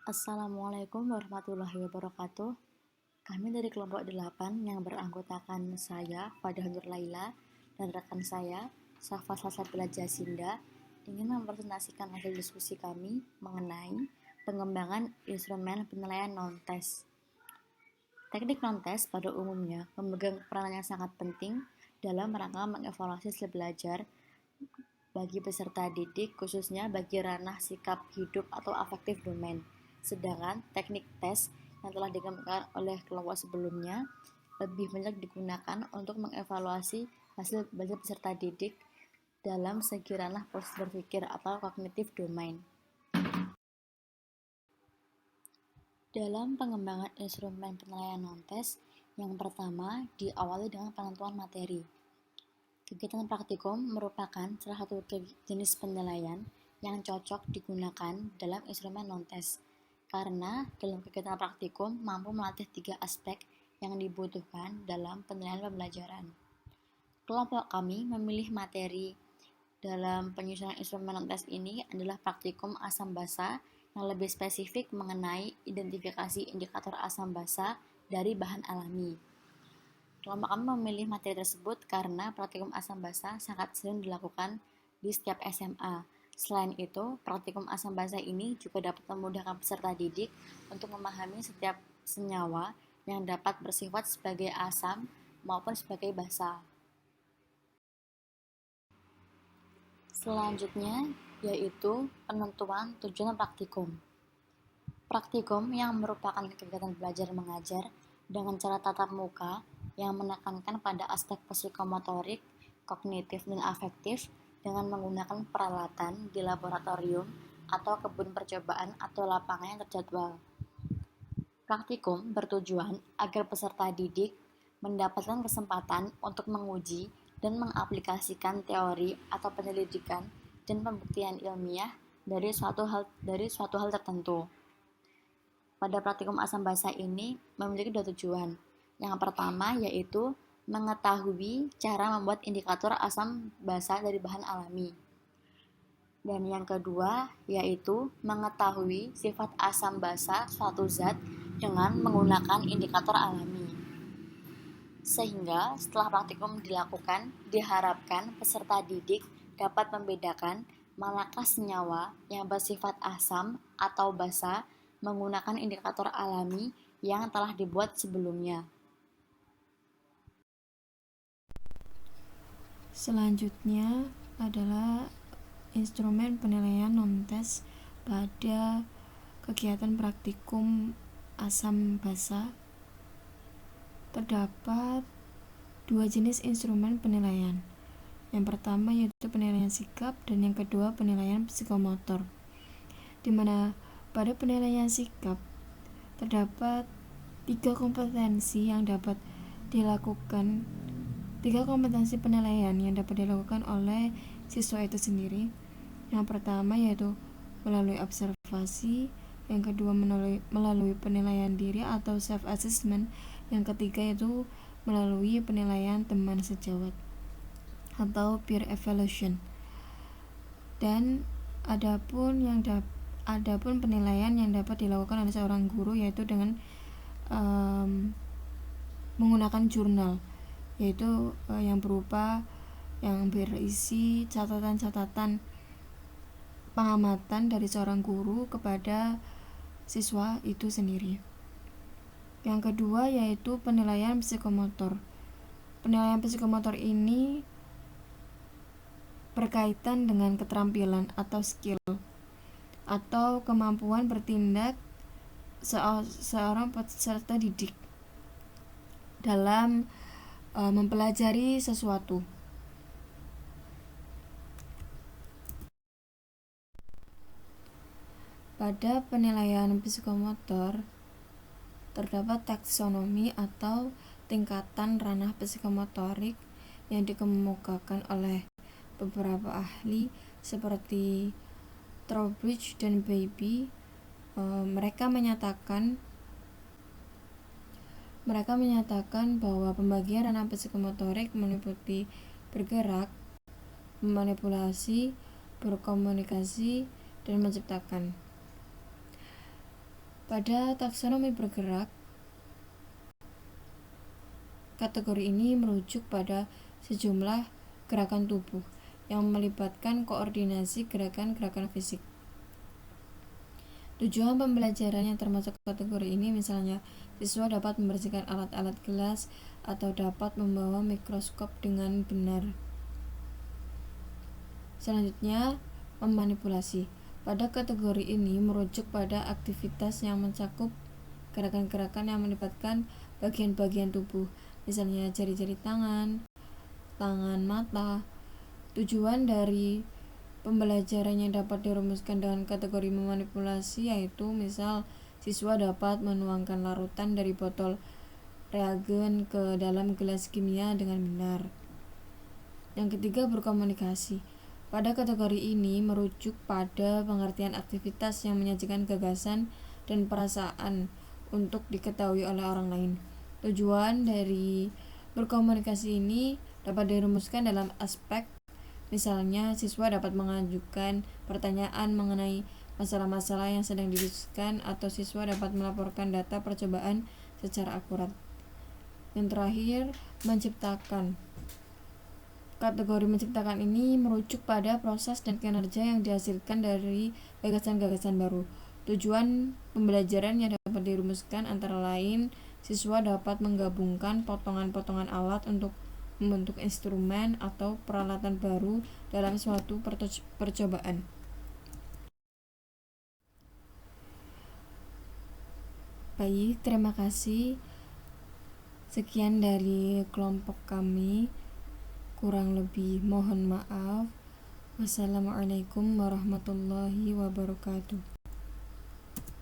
Assalamualaikum warahmatullahi wabarakatuh. Kami dari kelompok 8 yang beranggotakan saya, Fadha Nur Laila, dan rekan saya, Safa Salsabila Jasinda, ingin mempresentasikan hasil diskusi kami mengenai pengembangan instrumen penilaian non-test. Teknik non-test pada umumnya memegang peran yang sangat penting dalam rangka mengevaluasi hasil belajar bagi peserta didik, khususnya bagi ranah sikap hidup atau afektif domain. Sedangkan teknik tes yang telah dikembangkan oleh kelompok sebelumnya lebih banyak digunakan untuk mengevaluasi hasil belajar peserta didik dalam segi ranah proses berpikir atau kognitif domain. Dalam pengembangan instrumen penilaian non-tes, yang pertama diawali dengan penentuan materi. Kegiatan praktikum merupakan salah satu jenis penilaian yang cocok digunakan dalam instrumen non-test, karena dalam kegiatan praktikum mampu melatih 3 aspek yang dibutuhkan dalam penilaian pembelajaran. Kelompok kami memilih materi dalam penyusunan instrumen non-test ini adalah praktikum asam basa yang lebih spesifik mengenai identifikasi indikator asam basa dari bahan alami. Kelompok kami memilih materi tersebut karena praktikum asam basa sangat sering dilakukan di setiap SMA. Selain itu, praktikum asam basa ini juga dapat memudahkan peserta didik untuk memahami setiap senyawa yang dapat bersifat sebagai asam maupun sebagai basa. Selanjutnya yaitu penentuan tujuan praktikum. Praktikum yang merupakan kegiatan belajar mengajar dengan cara tatap muka yang menekankan pada aspek psikomotorik, kognitif, dan afektif dengan menggunakan peralatan di laboratorium atau kebun percobaan atau lapangan yang terjadwal. Praktikum bertujuan agar peserta didik mendapatkan kesempatan untuk menguji dan mengaplikasikan teori atau penyelidikan dan pembuktian ilmiah dari suatu hal tertentu. Pada praktikum asam basa ini memiliki 2 tujuan. Yang pertama yaitu mengetahui cara membuat indikator asam basa dari bahan alami. Dan yang kedua yaitu mengetahui sifat asam basa suatu zat dengan menggunakan indikator alami. Sehingga setelah praktikum dilakukan, diharapkan peserta didik dapat membedakan manakah senyawa yang bersifat asam atau basa menggunakan indikator alami yang telah dibuat sebelumnya. Selanjutnya adalah instrumen penilaian non-tes pada kegiatan praktikum asam basa. Terdapat 2 jenis instrumen penilaian. Yang pertama yaitu penilaian sikap dan yang kedua penilaian psikomotor. Di mana pada penilaian sikap terdapat 3 kompetensi yang dapat dilakukan 3 kompetensi penilaian yang dapat dilakukan oleh siswa itu sendiri. Yang pertama yaitu melalui observasi, yang kedua melalui penilaian diri atau self-assessment, yang ketiga yaitu melalui penilaian teman sejawat atau peer evaluation. Dan adapun penilaian yang dapat dilakukan oleh seorang guru yaitu dengan menggunakan jurnal, yaitu yang berupa yang berisi catatan-catatan pengamatan dari seorang guru kepada siswa itu sendiri. Yang kedua yaitu penilaian psikomotor. Penilaian psikomotor ini berkaitan dengan keterampilan atau skill atau kemampuan bertindak seorang peserta didik dalam mempelajari sesuatu. Pada penilaian psikomotor terdapat taksonomi atau tingkatan ranah psikomotorik yang dikemukakan oleh beberapa ahli seperti Trowbridge dan Bowlby. Mereka menyatakan bahwa pembagian ranah psikomotorik meliputi bergerak, memanipulasi, berkomunikasi, dan menciptakan. Pada taksonomi bergerak, kategori ini merujuk pada sejumlah gerakan tubuh yang melibatkan koordinasi gerakan-gerakan fisik. Tujuan pembelajaran yang termasuk kategori ini misalnya siswa dapat membersihkan alat-alat gelas atau dapat membawa mikroskop dengan benar. Selanjutnya, memanipulasi. Pada kategori ini merujuk pada aktivitas yang mencakup gerakan-gerakan yang melibatkan bagian-bagian tubuh, misalnya jari-jari tangan, mata. Tujuan dari pembelajaran yang dapat dirumuskan dengan kategori memanipulasi yaitu misal siswa dapat menuangkan larutan dari botol reagen ke dalam gelas kimia dengan benar. Yang ketiga, berkomunikasi. Pada kategori ini merujuk pada pengertian aktivitas yang menyajikan gagasan dan perasaan untuk diketahui oleh orang lain. Tujuan dari berkomunikasi ini dapat dirumuskan dalam aspek misalnya siswa dapat mengajukan pertanyaan mengenai masalah-masalah yang sedang didiskusikan atau siswa dapat melaporkan data percobaan secara akurat. Yang terakhir, menciptakan. Kategori menciptakan ini merujuk pada proses dan kinerja yang dihasilkan dari gagasan-gagasan baru. Tujuan pembelajaran yang dapat dirumuskan antara lain siswa dapat menggabungkan potongan-potongan alat untuk membentuk instrumen atau peralatan baru dalam suatu percobaan. Baik, terima kasih. Sekian dari kelompok kami. Kurang lebih mohon maaf. Wassalamualaikum warahmatullahi wabarakatuh.